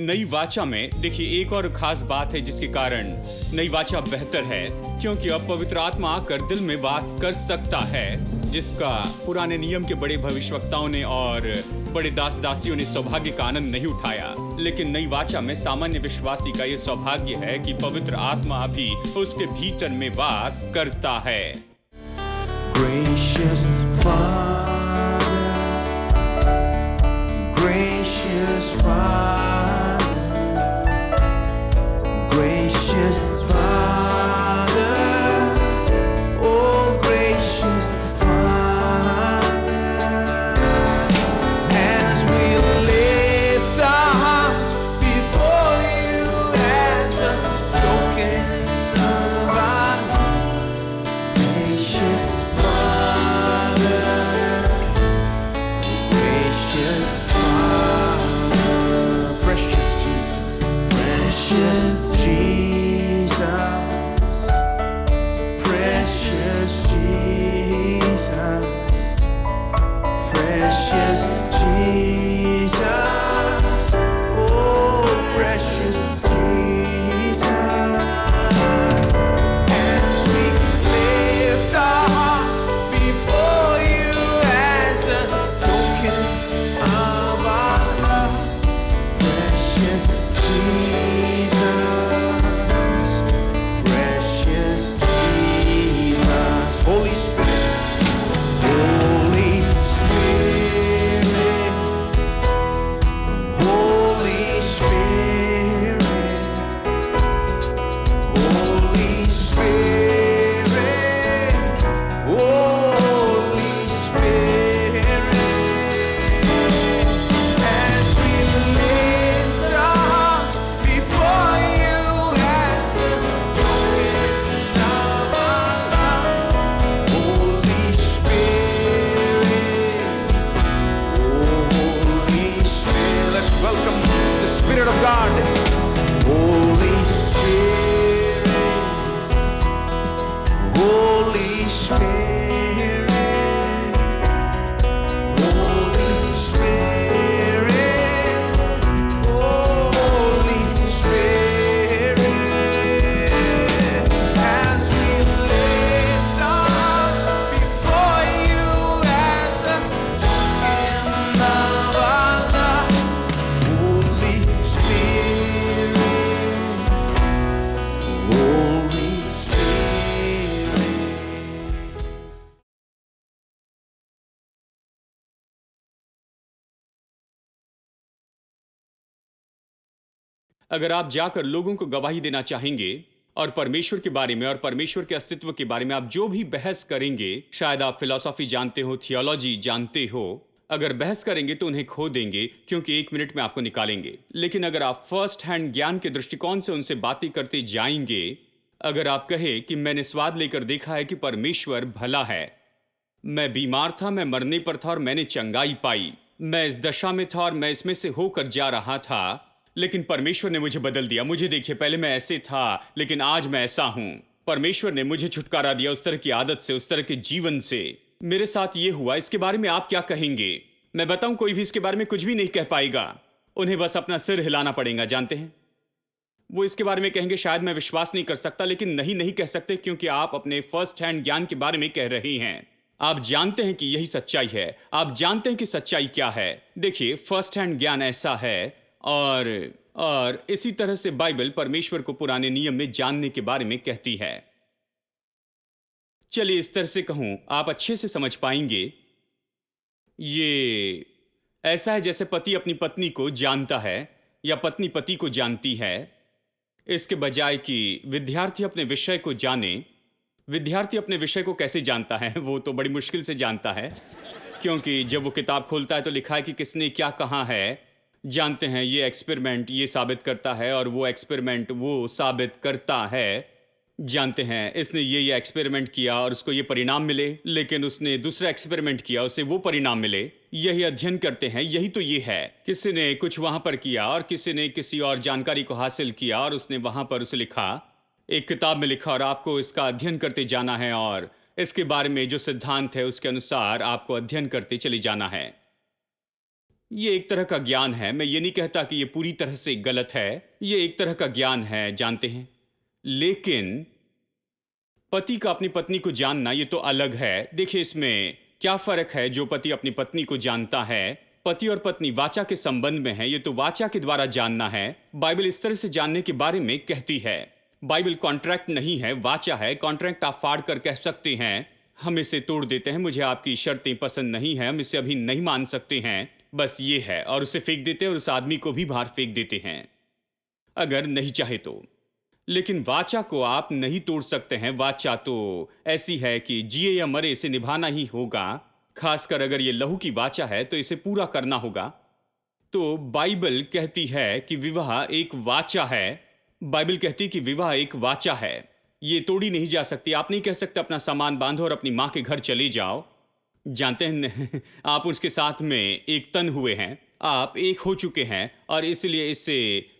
नई वाचा में देखिए एक और खास बात है जिसके कारण नई वाचा बेहतर है, क्योंकि अब पवित्र आत्मा आकर दिल में वास कर सकता है, जिसका पुराने नियम के बड़े भविष्यवक्ताओं ने और बड़े दास दासियों ने सौभाग्य का आनंद नहीं उठाया। लेकिन नई वाचा में सामान्य विश्वासी का यह सौभाग्य है कि पवित्र आत्मा भी उसके भीतर में वास करता है। Gracious Father, gracious Father, gracious Father, oh gracious Father, as we lift our hearts before you as a token of our gracious Father, gracious Father, precious Jesus, precious Jesus, precious Jesus, precious Jesus, oh precious Jesus, as we lift our hearts before you as a token of our love, precious Jesus, precious Jesus, Holy Spirit, Holy Spirit, Holy Spirit, Holy Spirit, Holy Spirit, as we lift our hearts before you as a token of our love, Holy Spirit, Holy Spirit, let's welcome the Spirit of God, Holy Spirit, Holy Spirit, Holy Spirit, Holy Spirit, as we lift our hearts before you as a token of our love, Holy Spirit, Holy Spirit. अगर आप जाकर लोगों को गवाही देना चाहेंगे और परमेश्वर के बारे में और परमेश्वर के अस्तित्व के बारे में आप जो भी बहस करेंगे, शायद आप फिलॉसफी जानते हो, थियोलॉजी जानते हो, अगर बहस करेंगे तो उन्हें खो देंगे, क्योंकि 1 मिनट में आपको निकालेंगे। लेकिन अगर आप फर्स्ट हैंड ज्ञान के दृष्टिकोण से उनसे बातें करते जाएंगे, अगर आप कहे कि मैंने स्वाद लेकर देखा है कि परमेश्वर भला है, मैं बीमार था, मैं मरने पर था और मैंने चंगाई पाई, मैं इस दशा में था और मैं इसमें से होकर जा रहा था, लेकिन परमेश्वर ने मुझे बदल दिया। मुझे देखिए, पहले मैं ऐसे था लेकिन आज मैं ऐसा हूं। परमेश्वर ने मुझे छुटकारा दिया उस तरह की आदत से, उस तरह के जीवन से। मेरे साथ ये हुआ, इसके बारे में आप क्या कहेंगे? मैं बताऊं, कोई भी इसके बारे में कुछ भी नहीं कह पाएगा। उन्हें बस अपना सिर हिलाना पड़ेगा। जानते हैं, वो इसके बारे में कहेंगे शायद मैं विश्वास नहीं कर सकता, लेकिन नहीं कह सकते, क्योंकि आप अपने फर्स्ट हैंड ज्ञान के बारे में कह रहे हैं। आप जानते हैं कि यही सच्चाई है। आप जानते हैं कि सच्चाई क्या है। देखिए, फर्स्ट हैंड ज्ञान ऐसा है, और इसी तरह से बाइबल परमेश्वर को पुराने नियम में जानने के बारे में कहती है। चलिए इस तरह से कहूं, आप अच्छे से समझ पाएंगे। ये ऐसा है जैसे पति अपनी पत्नी को जानता है या पत्नी पति को जानती है, इसके बजाय कि विद्यार्थी अपने विषय को जाने। विद्यार्थी अपने विषय को कैसे जानता है? वो तो बड़ी मुश्किल से जानता है, क्योंकि जब वो किताब खोलता है तो लिखा है कि किसने क्या कहा है। जानते हैं, ये एक्सपेरिमेंट ये साबित करता है और वो एक्सपेरिमेंट वो साबित करता है। जानते हैं, इसने ये एक्सपेरिमेंट किया और उसको ये परिणाम मिले, लेकिन उसने दूसरा एक्सपेरिमेंट किया, उसे वो परिणाम मिले। यही अध्ययन करते हैं, यही तो ये है। किसी ने कुछ वहां पर किया और किसी ने किसी और जानकारी को हासिल किया और उसने वहां पर उसे लिखा, एक किताब में लिखा, और आपको इसका अध्ययन करते जाना है और इसके बारे में जो सिद्धांत है उसके अनुसार आपको अध्ययन करते चले जाना है। ये एक तरह का ज्ञान है। मैं ये नहीं कहता कि ये पूरी तरह से गलत है। ये एक तरह का ज्ञान है, जानते हैं। लेकिन पति का अपनी पत्नी को जानना ये तो अलग है। देखिए इसमें क्या फर्क है। जो पति अपनी पत्नी को जानता है, पति और पत्नी वाचा के संबंध में है, ये तो वाचा के द्वारा जानना है। बाइबल इस तरह से जानने के बारे में कहती है। बाइबल कॉन्ट्रैक्ट नहीं है, वाचा है। कॉन्ट्रैक्ट आप फाड़ कर कह सकते हैं, हम इसे तोड़ देते हैं, मुझे आपकी शर्तें पसंद नहीं है, हम इसे अभी नहीं मान सकते हैं, बस ये है, और उसे फेंक देते हैं और उस आदमी को भी बाहर फेंक देते हैं अगर नहीं चाहे तो। लेकिन वाचा को आप नहीं तोड़ सकते हैं। वाचा तो ऐसी है कि जिए या मरे इसे निभाना ही होगा। खासकर अगर ये लहू की वाचा है तो इसे पूरा करना होगा। तो बाइबल कहती है कि विवाह एक वाचा है। बाइबल कहती है कि विवाह एक वाचा है, ये तोड़ी नहीं जा सकती। आप नहीं कह सकते अपना सामान बांधो और अपनी माँ के घर चले जाओ। जानते हैं आप उसके साथ में एक तन हुए हैं, आप एक हो चुके हैं, और इसलिए इसे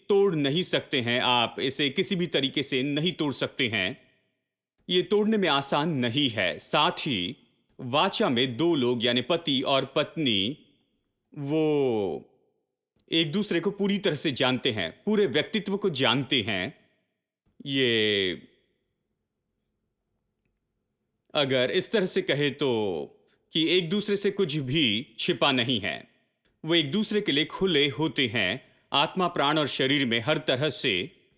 तोड़ नहीं सकते हैं। आप इसे किसी भी तरीके से नहीं तोड़ सकते हैं। ये तोड़ने में आसान नहीं है। साथ ही वाचा में दो लोग यानी पति और पत्नी, वो एक दूसरे को पूरी तरह से जानते हैं, पूरे व्यक्तित्व को जानते हैं। ये अगर इस तरह से कहे तो कि एक दूसरे से कुछ भी छिपा नहीं है। वो एक दूसरे के लिए खुले होते हैं, आत्मा, प्राण और शरीर में हर तरह से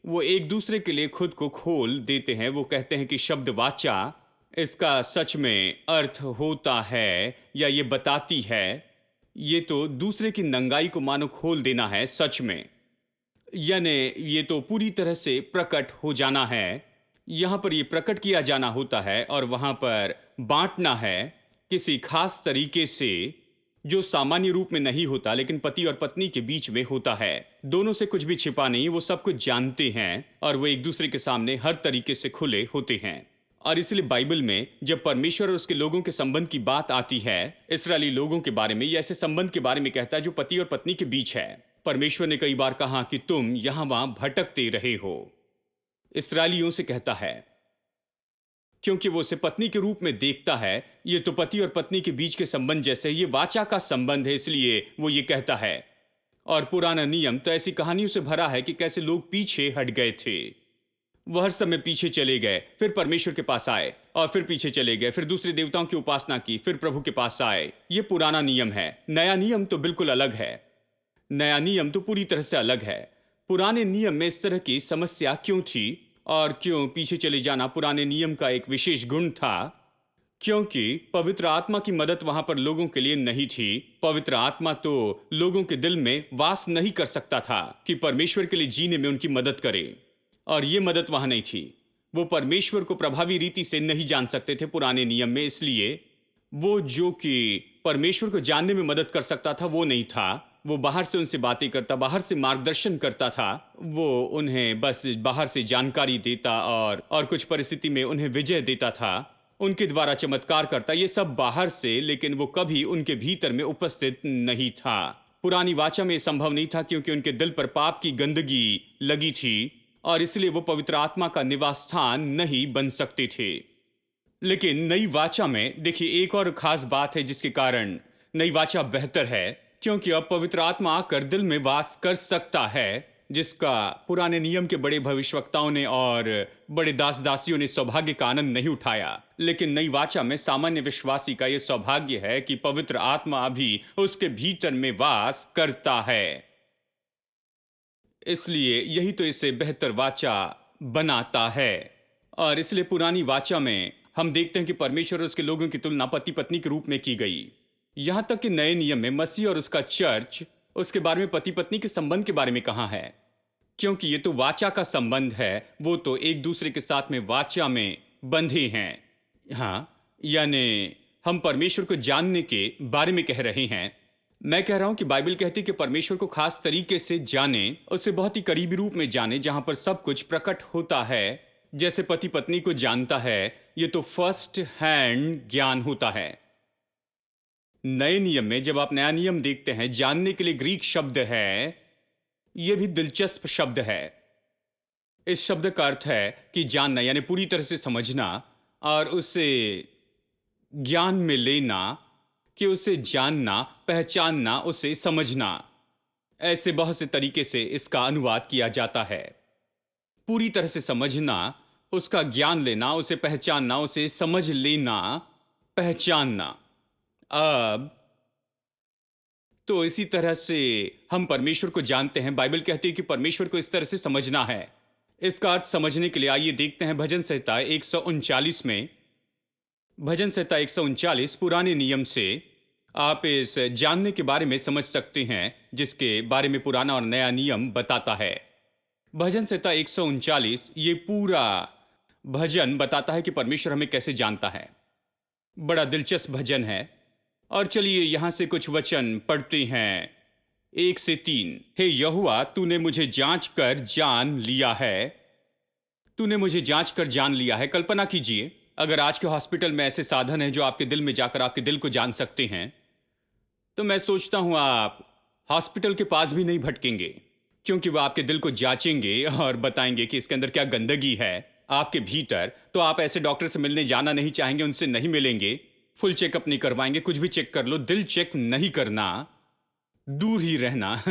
वो एक दूसरे के लिए खुद को खोल देते हैं। वो कहते हैं कि शब्द वाचा, इसका सच में अर्थ होता है या ये बताती है, ये तो दूसरे की नंगाई को मानो खोल देना है सच में, यानी ये तो पूरी तरह से प्रकट हो जाना है। यहाँ पर ये प्रकट किया जाना होता है और वहाँ पर बांटना है किसी खास तरीके से, जो सामान्य रूप में नहीं होता लेकिन पति और पत्नी के बीच में होता है। दोनों से कुछ भी छिपा नहीं, वो सब कुछ जानते हैं और वो एक दूसरे के सामने हर तरीके से खुले होते हैं। और इसलिए बाइबल में जब परमेश्वर और उसके लोगों के संबंध की बात आती है, इस्राएली लोगों के बारे में, या ऐसे संबंध के बारे में कहता है जो पति और पत्नी के बीच है। परमेश्वर ने कई बार कहा कि तुम यहां वहां भटकते रहे हो, इस्राएलियों से कहता है, क्योंकि वो उसे पत्नी के रूप में देखता है। ये तो पति और पत्नी के बीच के संबंध जैसे, ये वाचा का संबंध है, इसलिए वो ये कहता है। और पुराना नियम तो ऐसी कहानियों से भरा है कि कैसे लोग पीछे हट गए थे। वह हर समय पीछे चले गए, फिर परमेश्वर के पास आए, और फिर पीछे चले गए, फिर दूसरे देवताओं की उपासना की, फिर प्रभु के पास आए। ये पुराना नियम है। नया नियम तो बिल्कुल अलग है। नया नियम तो पूरी तरह से अलग है। पुराने नियम में इस तरह की समस्या क्यों थी और क्यों पीछे चले जाना पुराने नियम का एक विशेष गुण था? क्योंकि पवित्र आत्मा की मदद वहां पर लोगों के लिए नहीं थी। पवित्र आत्मा तो लोगों के दिल में वास नहीं कर सकता था कि परमेश्वर के लिए जीने में उनकी मदद करे, और ये मदद वहां नहीं थी। वो परमेश्वर को प्रभावी रीति से नहीं जान सकते थे पुराने नियम में, इसलिए वो जो कि परमेश्वर को जानने में मदद कर सकता था वो नहीं था। वो बाहर से उनसे बातें करता, बाहर से मार्गदर्शन करता था, वो उन्हें बस बाहर से जानकारी देता और कुछ परिस्थिति में उन्हें विजय देता था, उनके द्वारा चमत्कार करता, ये सब बाहर से, लेकिन वो कभी उनके भीतर में उपस्थित नहीं था। पुरानी वाचा में संभव नहीं था क्योंकि उनके दिल पर पाप की गंदगी लगी थी और इसलिए वो पवित्र आत्मा का निवास स्थान नहीं बन सकते थे। लेकिन नई वाचा में देखिए एक और खास बात है जिसके कारण नई वाचा बेहतर है, क्योंकि अब पवित्र आत्मा आकर दिल में वास कर सकता है, जिसका पुराने नियम के बड़े भविष्यवक्ताओं ने और बड़े दास दासियों ने सौभाग्य का आनंद नहीं उठाया। लेकिन नई वाचा में सामान्य विश्वासी का यह सौभाग्य है कि पवित्र आत्मा अभी उसके भीतर में वास करता है। इसलिए यही तो इसे बेहतर वाचा बनाता है। और इसलिए पुरानी वाचा में हम देखते हैं कि परमेश्वर और उसके लोगों की तुलना पति पत्नी के रूप में की गई। यहां तक कि नए नियम में मसीह और उसका चर्च, उसके बारे में पति पत्नी के संबंध के बारे में कहा है, क्योंकि ये तो वाचा का संबंध है। वो तो एक दूसरे के साथ में वाचा में बंधे हैं। हाँ, यानी हम परमेश्वर को जानने के बारे में कह रहे हैं। मैं कह रहा हूं कि बाइबल कहती है कि परमेश्वर को खास तरीके से जाने, उसे बहुत ही करीबी रूप में जाने, जहां पर सब कुछ प्रकट होता है, जैसे पति पत्नी को जानता है। ये तो फर्स्ट हैंड ज्ञान होता है। नए नियम में जब आप नया नियम देखते हैं, जानने के लिए ग्रीक शब्द है, यह भी दिलचस्प शब्द है। इस शब्द का अर्थ है कि जानना, यानी पूरी तरह से समझना और उसे ज्ञान में लेना कि उसे जानना, पहचानना, उसे समझना। ऐसे बहुत से तरीके से इसका अनुवाद किया जाता है। पूरी तरह से समझना, उसका ज्ञान लेना, उसे पहचानना, उसे समझ लेना, पहचानना। अब तो इसी तरह से हम परमेश्वर को जानते हैं। बाइबल कहती है कि परमेश्वर को इस तरह से समझना है। इसका अर्थ समझने के लिए आइए देखते हैं भजन संहिता 139 में। भजन संहिता 139 पुराने नियम से आप इस जानने के बारे में समझ सकते हैं जिसके बारे में पुराना और नया नियम बताता है। भजन संहिता 139 ये पूरा भजन बताता है कि परमेश्वर हमें कैसे जानता है। बड़ा दिलचस्प भजन है। और चलिए यहां से कुछ वचन पढ़ते हैं। 1 से 3। हे यहोवा, तूने मुझे जांच कर जान लिया है। तूने मुझे जांच कर जान लिया है। कल्पना कीजिए अगर आज के हॉस्पिटल में ऐसे साधन हैं जो आपके दिल में जाकर आपके दिल को जान सकते हैं, तो मैं सोचता हूं आप हॉस्पिटल के पास भी नहीं भटकेंगे, क्योंकि वो आपके दिल को जांचेंगे और बताएंगे कि इसके अंदर क्या गंदगी है आपके भीतर। तो आप ऐसे डॉक्टर से मिलने जाना नहीं चाहेंगे, उनसे नहीं मिलेंगे, फुल चेकअप नहीं करवाएंगे। कुछ भी चेक कर लो, दिल चेक नहीं करना, दूर ही रहना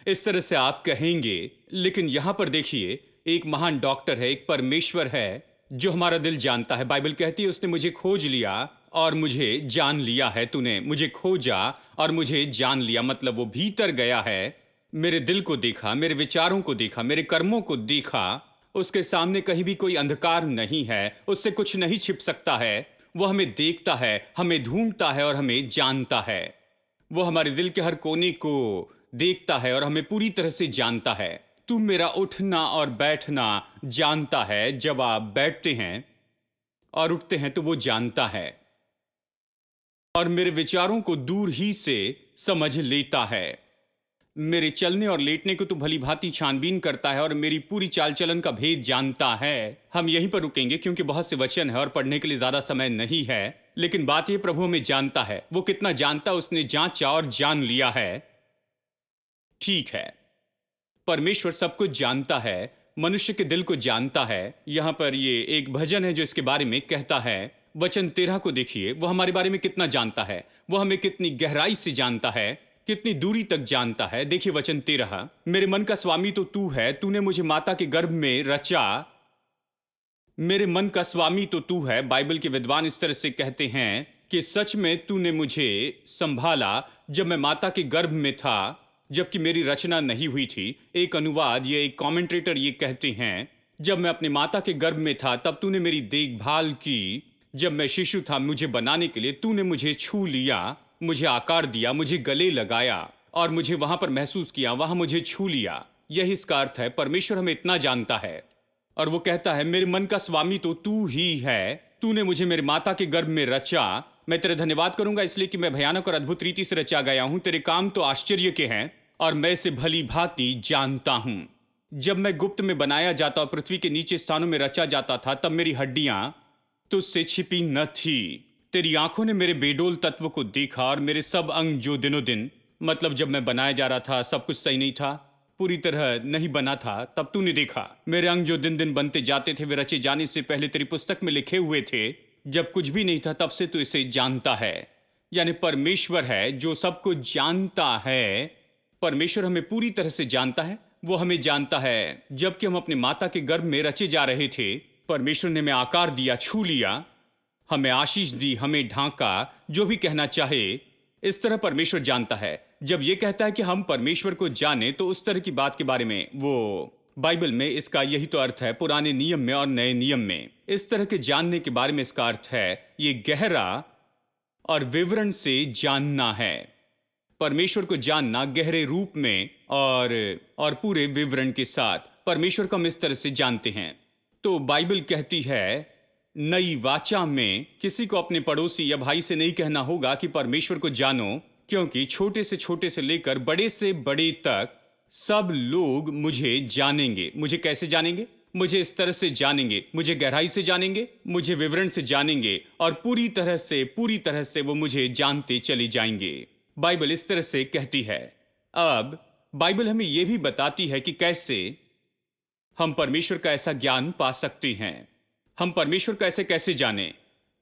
इस तरह से आप कहेंगे। लेकिन यहां पर देखिए, एक महान डॉक्टर है, एक परमेश्वर है जो हमारा दिल जानता है। बाइबल कहती है उसने मुझे खोज लिया और मुझे जान लिया है। तूने मुझे खोजा और मुझे जान लिया, मतलब वो भीतर गया है, मेरे दिल को देखा, मेरे विचारों को देखा, मेरे कर्मों को देखा। उसके सामने कहीं भी कोई अंधकार नहीं है, उससे कुछ नहीं छिप सकता है। वो हमें देखता है, हमें ढूंढता है और हमें जानता है। वो हमारे दिल के हर कोने को देखता है और हमें पूरी तरह से जानता है। तू मेरा उठना और बैठना जानता है। जब आप बैठते हैं और उठते हैं तो वो जानता है और मेरे विचारों को दूर ही से समझ लेता है। मेरे चलने और लेटने को तो भली भांति छानबीन करता है और मेरी पूरी चाल चलन का भेद जानता है। हम यहीं पर रुकेंगे क्योंकि बहुत से वचन है और पढ़ने के लिए ज्यादा समय नहीं है। लेकिन बात यह, प्रभु हमें जानता है। वो कितना जानता, उसने जांचा और जान लिया है। ठीक है, परमेश्वर सब कुछ जानता है, मनुष्य के दिल को जानता है। यहां पर ये एक भजन है जो इसके बारे में कहता है। वचन 13 को देखिए, वो हमारे बारे में कितना जानता है, वो हमें कितनी गहराई से जानता है, कितनी दूरी तक जानता है। देखिए वचन 13, मेरे मन का स्वामी तो तू है, तूने मुझे माता के गर्भ में रचा। मेरे मन का स्वामी तो तू है। बाइबल के विद्वान इस तरह से कहते हैं कि सच में तूने मुझे संभाला जब मैं माता के गर्भ में था, जबकि मेरी रचना नहीं हुई थी। एक अनुवाद, ये एक कमेंटेटर ये कहते हैं, जब मैं अपने माता के गर्भ में था तब तूने मेरी देखभाल की। जब मैं शिशु था मुझे बनाने के लिए तूने मुझे छू लिया, मुझे आकार दिया, मुझे गले लगाया और मुझे वहां पर महसूस किया, वहां मुझे छू लिया। यही इसका अर्थ है। परमेश्वर हमें इतना जानता है और वो कहता है मेरे मन का स्वामी तो तू ही है, तूने मुझे मेरे माता के गर्भ में रचा। मैं तेरा धन्यवाद करूंगा इसलिए कि मैं भयानक और अद्भुत रीति से रचा गया हूं। तेरे काम तो आश्चर्य के हैं और मैं इसे भली भांति जानता हूं। जब मैं गुप्त में बनाया जाता और पृथ्वी के नीचे स्थानों में रचा जाता था, तब मेरी हड्डियां तुझसे छिपी न थी। तेरी आंखों ने मेरे बेडोल तत्व को देखा और मेरे सब अंग जो दिनों दिन, मतलब जब मैं बनाया जा रहा था सब कुछ सही नहीं था, पूरी तरह नहीं बना था, तब तूने देखा। मेरे अंग जो दिन दिन बनते जाते थे वे रचे जाने से पहले तेरी पुस्तक में लिखे हुए थे। जब कुछ भी नहीं था तब से तू इसे जानता है। यानी परमेश्वर है जो सब कुछ जानता है। परमेश्वर हमें पूरी तरह से जानता है। वो हमें जानता है जबकि हम अपने माता के गर्भ में रचे जा रहे थे। परमेश्वर ने हमें आकार दिया, छू लिया, हमें आशीष दी, हमें ढांका, जो भी कहना चाहे। इस तरह परमेश्वर जानता है। जब ये कहता है कि हम परमेश्वर को जाने, तो उस तरह की बात के बारे में वो बाइबल में इसका यही तो अर्थ है, पुराने नियम में और नए नियम में। इस तरह के जानने के बारे में इसका अर्थ है ये गहरा और विवरण से जानना है। परमेश्वर को जानना गहरे रूप में और पूरे विवरण के साथ परमेश्वर को हम इस तरह से जानते हैं। तो बाइबल कहती है नई वाचा में किसी को अपने पड़ोसी या भाई से नहीं कहना होगा कि परमेश्वर को जानो, क्योंकि छोटे से लेकर बड़े से बड़े तक सब लोग मुझे जानेंगे। मुझे कैसे जानेंगे? मुझे इस तरह से जानेंगे, मुझे गहराई से जानेंगे, मुझे विवरण से जानेंगे और पूरी तरह से वो मुझे जानते चले जाएंगे। बाइबल इस तरह से कहती है। अब बाइबल हमें यह भी बताती है कि कैसे हम परमेश्वर का ऐसा ज्ञान पा सकते हैं। हम परमेश्वर को ऐसे कैसे जाने,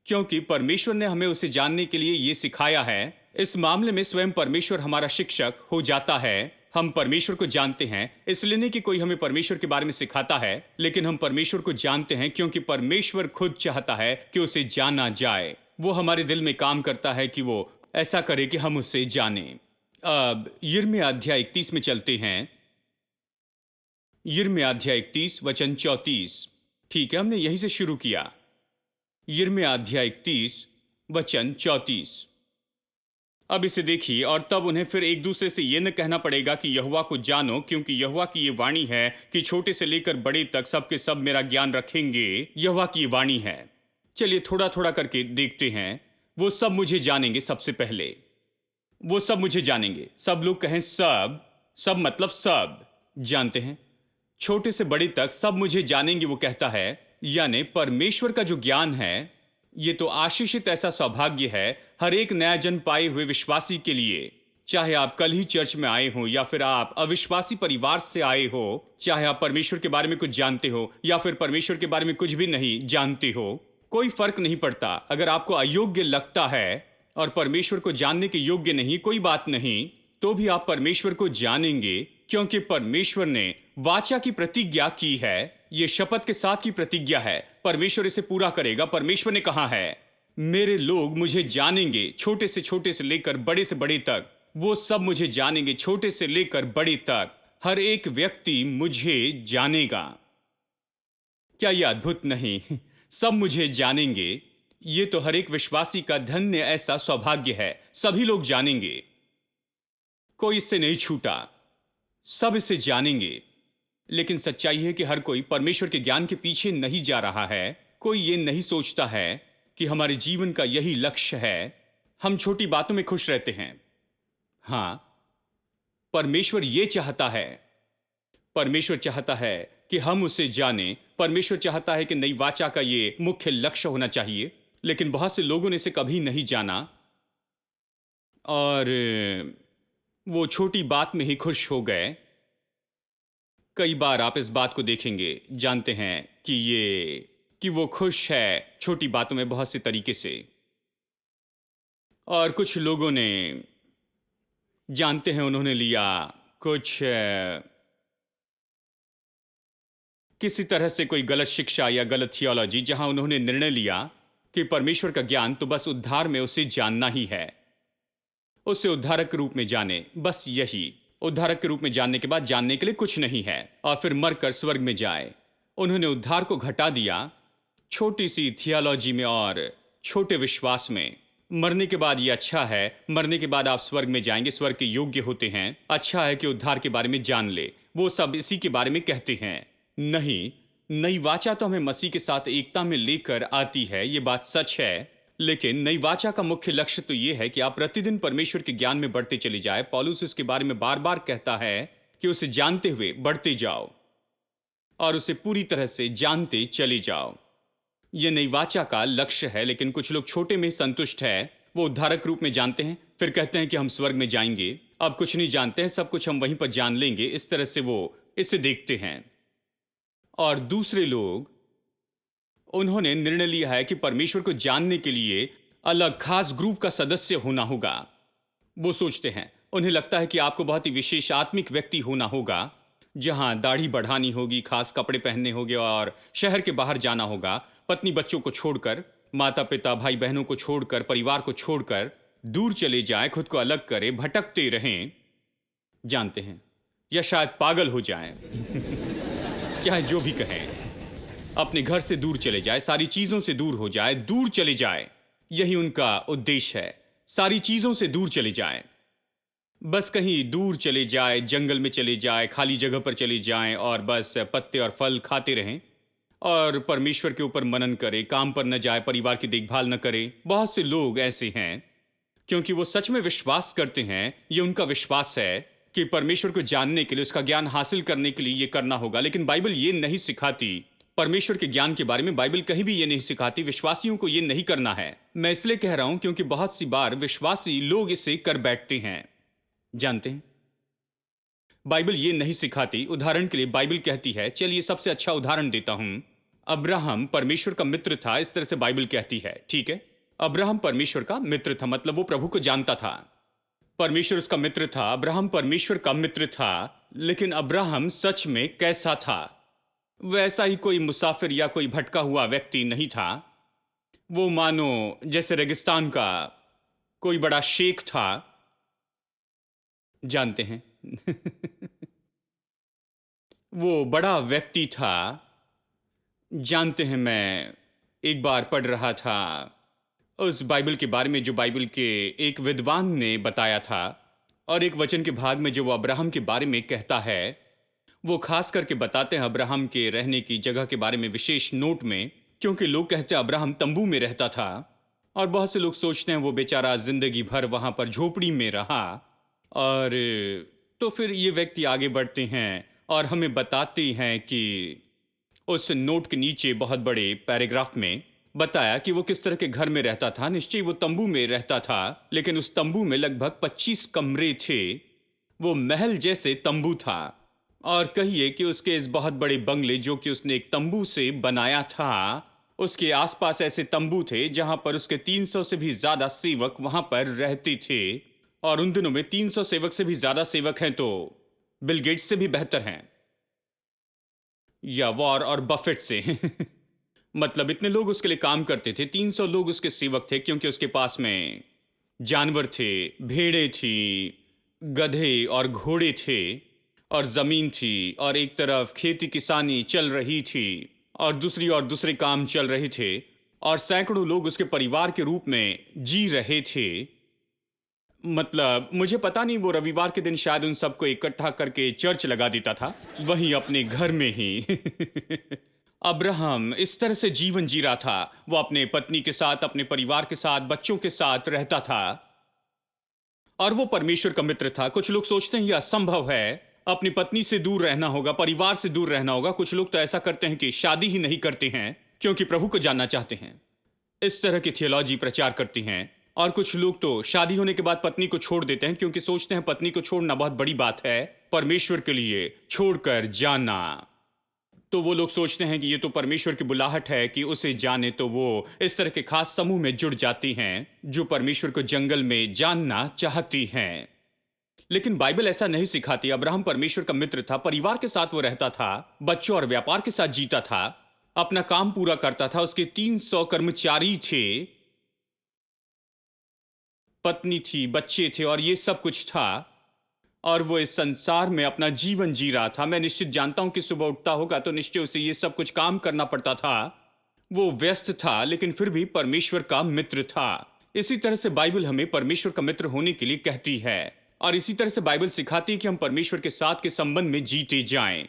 क्योंकि परमेश्वर ने हमें उसे जानने के लिए यह सिखाया है। इस मामले में स्वयं परमेश्वर हमारा शिक्षक हो जाता है। हम परमेश्वर को जानते हैं इसलिए नहीं कि कोई हमें परमेश्वर के बारे में सिखाता है, लेकिन हम परमेश्वर को जानते हैं क्योंकि परमेश्वर खुद चाहता है कि उसे जाना जाए। वो हमारे दिल में काम करता है कि वो ऐसा करे कि हम उसे जानें। अब यिर्मयाह अध्याय 31 में चलते हैं। यिर्मयाह अध्याय 31 वचन 34। ठीक है, हमने यहीं से शुरू किया। यिर्मयाह अध्याय 31 वचन 34। अब इसे देखिए, और तब उन्हें फिर एक दूसरे से यह न कहना पड़ेगा कि यहोवा को जानो, क्योंकि यहोवा की ये वाणी है कि छोटे से लेकर बड़े तक सबके सब मेरा ज्ञान रखेंगे। यहोवा की ये वाणी है। चलिए थोड़ा थोड़ा करके देखते हैं। वो सब मुझे जानेंगे। सबसे पहले वो सब मुझे जानेंगे। सब लोग कहें सब। सब मतलब सब जानते हैं, छोटे से बड़े तक सब मुझे जानेंगे। वो कहता है, यानी परमेश्वर का जो ज्ञान है, ये तो आशीषित ऐसा सौभाग्य है हर एक नया जन्म पाए हुए विश्वासी के लिए। चाहे आप कल ही चर्च में आए हो या फिर आप अविश्वासी परिवार से आए हो, चाहे आप परमेश्वर के बारे में कुछ जानते हो या फिर परमेश्वर के बारे में कुछ भी नहीं जानते हो, कोई फर्क नहीं पड़ता। अगर आपको अयोग्य लगता है और परमेश्वर को जानने के योग्य नहीं, कोई बात नहीं, तो भी आप परमेश्वर को जानेंगे, क्योंकि परमेश्वर ने वाचा की प्रतिज्ञा की है। यह शपथ के साथ की प्रतिज्ञा है। परमेश्वर इसे पूरा करेगा। परमेश्वर ने कहा है, मेरे लोग मुझे जानेंगे, छोटे से लेकर बड़े से बड़े तक। वो सब मुझे जानेंगे, छोटे से लेकर बड़े तक। हर एक व्यक्ति मुझे जानेगा। क्या यह अद्भुत नहीं? सब मुझे जानेंगे। ये तो हर एक विश्वासी का धन्य ऐसा सौभाग्य है। सभी लोग जानेंगे, कोई इससे नहीं छूटा। सब इसे जानेंगे। लेकिन सच्चाई है कि हर कोई परमेश्वर के ज्ञान के पीछे नहीं जा रहा है। कोई ये नहीं सोचता है कि हमारे जीवन का यही लक्ष्य है। हम छोटी बातों में खुश रहते हैं। हां, परमेश्वर ये चाहता है। परमेश्वर चाहता है कि हम उसे जानें। परमेश्वर चाहता है कि नई वाचा का ये मुख्य लक्ष्य होना चाहिए। लेकिन बहुत से लोगों ने इसे कभी नहीं जाना और वो छोटी बात में ही खुश हो गए। कई बार आप इस बात को देखेंगे, जानते हैं कि वो खुश है छोटी बातों में बहुत से तरीके से। और कुछ लोगों ने, जानते हैं, उन्होंने लिया कुछ किसी तरह से कोई गलत शिक्षा या गलत थियोलॉजी, जहां उन्होंने निर्णय लिया कि परमेश्वर का ज्ञान तो बस उद्धार में उसे जानना ही है। उसे उद्धारक के रूप में जाने, बस यही। उद्धारक के रूप में जानने के बाद जानने के लिए कुछ नहीं है, और फिर मरकर स्वर्ग में जाए। उन्होंने उद्धार को घटा दिया छोटी सी थियोलॉजी में और छोटे विश्वास में। मरने के बाद ये अच्छा है, मरने के बाद आप स्वर्ग में जाएंगे, स्वर्ग के योग्य होते हैं। अच्छा है कि उद्धार के बारे में जान ले। वो सब इसी के बारे में कहते हैं। नहीं, नई वाचा तो हमें मसीह के साथ एकता में लेकर आती है, ये बात सच है। लेकिन नई वाचा का मुख्य लक्ष्य तो यह है कि आप प्रतिदिन परमेश्वर के ज्ञान में बढ़ते चले जाए। पौलुस इसके बारे में बार बार कहता है कि उसे जानते हुए बढ़ते जाओ और उसे पूरी तरह से जानते चले जाओ। यह नई वाचा का लक्ष्य है। लेकिन कुछ लोग छोटे में संतुष्ट है। वो उद्धारक रूप में जानते हैं, फिर कहते हैं कि हम स्वर्ग में जाएंगे, अब कुछ नहीं जानते हैं, सब कुछ हम वहीं पर जान लेंगे। इस तरह से वो इसे देखते हैं। और दूसरे लोग, उन्होंने निर्णय लिया है कि परमेश्वर को जानने के लिए अलग खास ग्रुप का सदस्य होना होगा। वो सोचते हैं, उन्हें लगता है कि आपको बहुत ही विशेष आत्मिक व्यक्ति होना होगा, जहां दाढ़ी बढ़ानी होगी, खास कपड़े पहनने होंगे और शहर के बाहर जाना होगा। पत्नी बच्चों को छोड़कर, माता पिता भाई बहनों को छोड़कर, परिवार को छोड़कर दूर चले जाएं, खुद को अलग करें, भटकते रहें, जानते हैं, या शायद पागल हो जाएं। चाहे जो भी कहें, अपने घर से दूर चले जाए, सारी चीजों से दूर हो जाए, दूर चले जाए। यही उनका उद्देश्य है, सारी चीजों से दूर चले जाए। बस कहीं दूर चले जाए, जंगल में चले जाए, खाली जगह पर चले जाएं और बस पत्ते और फल खाते रहें और परमेश्वर के ऊपर मनन करें, काम पर न जाए, परिवार की देखभाल न करें। बहुत से लोग ऐसे हैं क्योंकि वो सच में विश्वास करते हैं, ये उनका विश्वास है कि परमेश्वर को जानने के लिए, उसका ज्ञान हासिल करने के लिए ये करना होगा। लेकिन बाइबल ये नहीं सिखाती। परमेश्वर के ज्ञान के बारे में बाइबल कहीं भी ये नहीं सिखाती विश्वासियों को ये नहीं करना है। मैं इसलिए कह रहा हूं क्योंकि बहुत सी बार विश्वासी लोग इसे कर बैठते हैं। जानते हैं, बाइबल ये नहीं सिखाती। उदाहरण के लिए बाइबल कहती है, चलिए सबसे अच्छा उदाहरण देता हूं, अब्राहम परमेश्वर का मित्र था, इस तरह से बाइबल कहती है, ठीक है। अब्राहम परमेश्वर का मित्र था, मतलब वो प्रभु को जानता था। परमेश्वर उसका मित्र था, अब्राहम परमेश्वर का मित्र था। लेकिन अब्राहम सच में कैसा था? वैसा ही कोई मुसाफिर या कोई भटका हुआ व्यक्ति नहीं था। वो मानो जैसे रेगिस्तान का कोई बड़ा शेख था, जानते हैं। वो बड़ा व्यक्ति था, जानते हैं। मैं एक बार पढ़ रहा था उस बाइबल के बारे में जो बाइबल के एक विद्वान ने बताया था, और एक वचन के भाग में जो वो अब्राहम के बारे में कहता है, वो खास करके बताते हैं अब्राहम के रहने की जगह के बारे में विशेष नोट में, क्योंकि लोग कहते हैं अब्राहम तंबू में रहता था, और बहुत से लोग सोचते हैं वो बेचारा जिंदगी भर वहां पर झोपड़ी में रहा। और तो फिर ये व्यक्ति आगे बढ़ते हैं और हमें बताते हैं कि उस नोट के नीचे बहुत बड़े पैराग्राफ में बताया कि वो किस तरह के घर में रहता था। निश्चय वो तंबू में रहता था, लेकिन उस तंबू में लगभग 25 कमरे थे। वो महल जैसे तंबू था, और कहिए कि उसके इस बहुत बड़े बंगले जो कि उसने एक तंबू से बनाया था, उसके आसपास ऐसे तंबू थे जहां पर उसके 300 से भी ज्यादा सेवक वहां पर रहते थे। और उन दिनों में 300 सेवक से भी ज्यादा सेवक हैं तो बिल गेट्स से भी बेहतर हैं, या वॉर और बफेट से। मतलब इतने लोग उसके लिए काम करते थे। 300 लोग उसके सेवक थे, क्योंकि उसके पास में जानवर थे, भेड़े थी, गधे और घोड़े थे, और जमीन थी, और एक तरफ खेती किसानी चल रही थी, और दूसरे काम चल रहे थे, और सैकड़ों लोग उसके परिवार के रूप में जी रहे थे। मतलब मुझे पता नहीं, वो रविवार के दिन शायद उन सबको इकट्ठा करके चर्च लगा देता था वहीं अपने घर में ही। अब्राहम इस तरह से जीवन जी रहा था। वो अपने पत्नी के साथ, अपने परिवार के साथ, बच्चों के साथ रहता था, और वो परमेश्वर का मित्र था। कुछ लोग सोचते हैं यह असंभव है, अपनी पत्नी से दूर रहना होगा, परिवार से दूर रहना होगा। कुछ लोग तो ऐसा करते हैं कि शादी ही नहीं करते हैं क्योंकि प्रभु को जानना चाहते हैं। इस तरह की थियोलॉजी प्रचार करती हैं। और कुछ लोग तो शादी होने के बाद पत्नी को छोड़ देते हैं, क्योंकि सोचते हैं पत्नी को छोड़ना बहुत बड़ी बात है, परमेश्वर के लिए छोड़कर जाना। तो वो लोग सोचते हैं कि ये तो परमेश्वर की बुलाहट है कि उसे जाने, तो वो इस तरह के खास समूह में जुड़ जाती हैं जो परमेश्वर को जंगल में जानना चाहती हैं। लेकिन बाइबल ऐसा नहीं सिखाती। अब्राहम परमेश्वर का मित्र था, परिवार के साथ वो रहता था, बच्चों और व्यापार के साथ जीता था, अपना काम पूरा करता था। उसके 300 कर्मचारी थे, पत्नी थी, बच्चे थे, और ये सब कुछ था। और वो इस संसार में अपना जीवन जी रहा था। मैं निश्चित जानता हूं कि सुबह उठता होगा तो निश्चय उसे ये सब कुछ काम करना पड़ता था। वो व्यस्त था, लेकिन फिर भी परमेश्वर का मित्र था। इसी तरह से बाइबल हमें परमेश्वर का मित्र होने के लिए कहती है, और इसी तरह से बाइबल सिखाती है कि हम परमेश्वर के साथ के संबंध में जीते जाएं।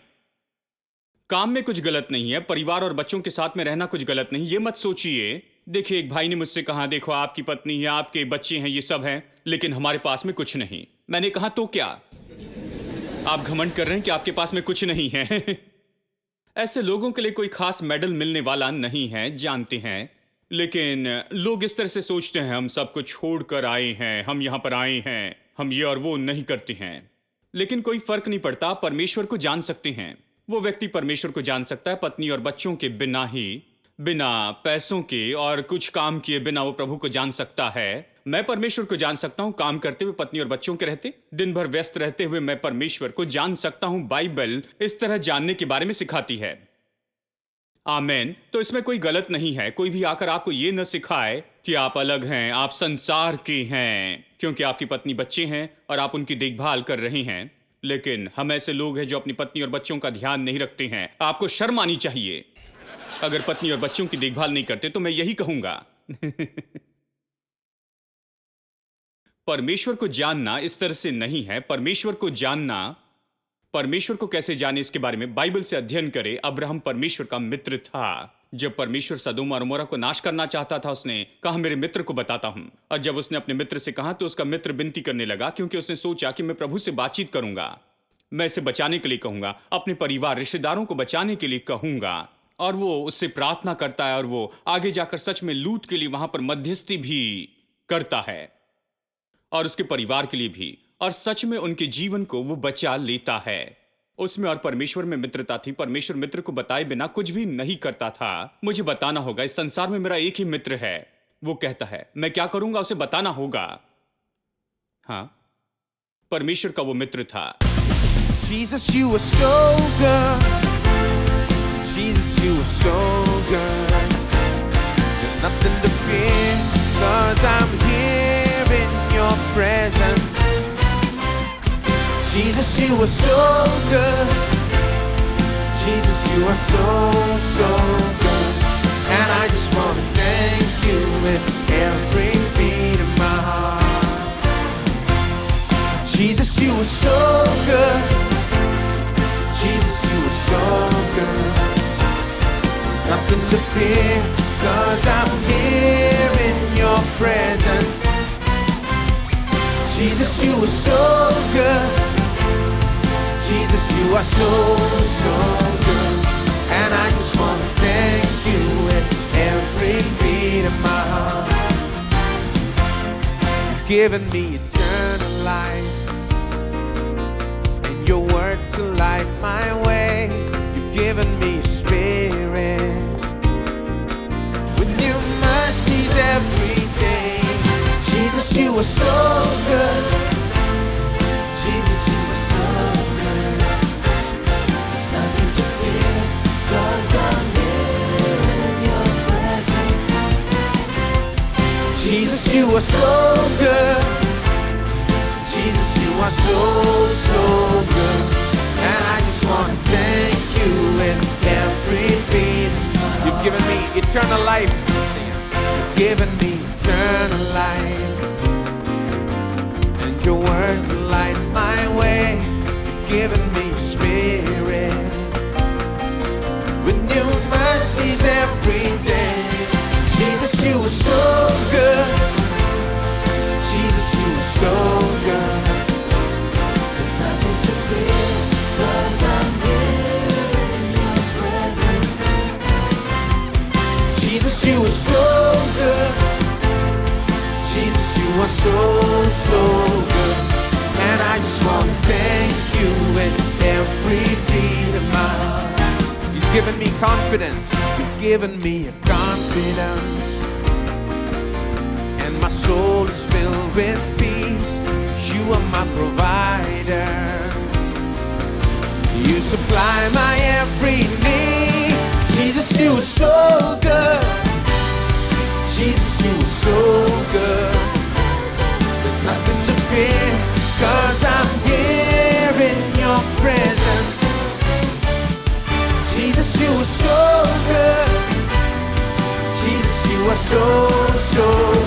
काम में कुछ गलत नहीं है, परिवार और बच्चों के साथ में रहना कुछ गलत नहीं। ये मत सोचिए। देखिए, एक भाई ने मुझसे कहा, देखो आपकी पत्नी है, आपके बच्चे हैं, ये सब हैं, लेकिन हमारे पास में कुछ नहीं। मैंने कहा तो क्या, आप घमंड कर रहे हैं कि आपके पास में कुछ नहीं है। ऐसे लोगों के लिए कोई खास मेडल मिलने वाला नहीं है, जानते हैं। लेकिन लोग इस तरह से सोचते हैं, हम सब कुछ छोड़कर आए हैं, हम यहां पर आए हैं, हम ये और वो नहीं करते हैं। लेकिन कोई फर्क नहीं पड़ता, परमेश्वर को जान सकते हैं। वो व्यक्ति परमेश्वर को जान सकता है पत्नी और बच्चों के बिना ही, बिना पैसों के और कुछ काम किए बिना वो प्रभु को जान सकता है। मैं परमेश्वर को जान सकता हूं काम करते हुए, पत्नी और बच्चों के रहते, दिन भर व्यस्त रहते हुए मैं परमेश्वर को जान सकता हूं। बाइबल इस तरह जानने के बारे में सिखाती है। आमेन। तो इसमें कोई गलत नहीं है। कोई भी आकर आपको ये न सिखाए कि आप अलग हैं, आप संसार के हैं, क्योंकि आपकी पत्नी बच्चे हैं और आप उनकी देखभाल कर रहे हैं। लेकिन हम ऐसे लोग हैं जो अपनी पत्नी और बच्चों का ध्यान नहीं रखते हैं। आपको शर्म आनी चाहिए अगर पत्नी और बच्चों की देखभाल नहीं करते, तो मैं यही कहूंगा। परमेश्वर को जानना इस तरह से नहीं है। परमेश्वर को जानना, परमेश्वर को कैसे जाने इसके बारे में बाइबल से अध्ययन करें। अब्राहम परमेश्वर का मित्र था। जब परमेश्वर सदोम और अमोरा को नाश करना चाहता था, उसने कहा मेरे मित्र को बताता हूं। और जब उसने अपने मित्र से कहा तो उसका मित्र विनती करने लगा, क्योंकि उसने सोचा कि मैं प्रभु से बातचीत करूंगा, मैं इसे बचाने के लिए कहूंगा, अपने परिवार रिश्तेदारों को बचाने के लिए कहूंगा। और वो उससे प्रार्थना करता है, और वो आगे जाकर सच में लूत के लिए वहां पर मध्यस्थी भी करता है, और उसके परिवार के लिए भी, और सच में उनके जीवन को वो बचा लेता है। उसमें और परमेश्वर में मित्रता थी। परमेश्वर मित्र को बताए बिना कुछ भी नहीं करता था। मुझे बताना होगा, इस संसार में मेरा एक ही मित्र है, वो कहता है मैं क्या करूंगा उसे बताना होगा। हाँ, परमेश्वर का वो मित्र था। Jesus, you were so good. Jesus, you were so good. There's nothing to fear, 'cause I'm here in your presence. Jesus, you were so good. Jesus, you are so, so good. And I just want to thank you with every beat of my heart. Jesus, you were so good. Jesus, you are so good. There's nothing to fear, 'cause I'm here in your presence. Jesus, you are so good. Jesus, you are so, so good. And I just want to thank you with every beat of my heart. You've given me eternal life, your word to light my way. You've given me a spirit with new mercies every day. Jesus, you are so good. Jesus, you are so good. There's nothing to fear, 'cause I'm here in your presence. Jesus, you are so good. Jesus, you are so, so good. And I just want to thank you in every beat. You've given me eternal life. You've given me eternal life. And your word will light my way. You've given me a spirit with new mercies every day. Jesus, you are so good. Jesus, you are so good. There's nothing to fear, 'cause I'm here in your presence. Jesus, you are so good. Jesus, you are so, so good. And I just want to thank you with every beat of my heart. You've given me confidence. You've given me a confidence. My soul is filled with peace. You are my provider. You supply my every need. Jesus, you are so good. Jesus, you are so good. There's nothing to fear, 'cause I'm here in your presence. Jesus, you are so good. Jesus, you are so, so good.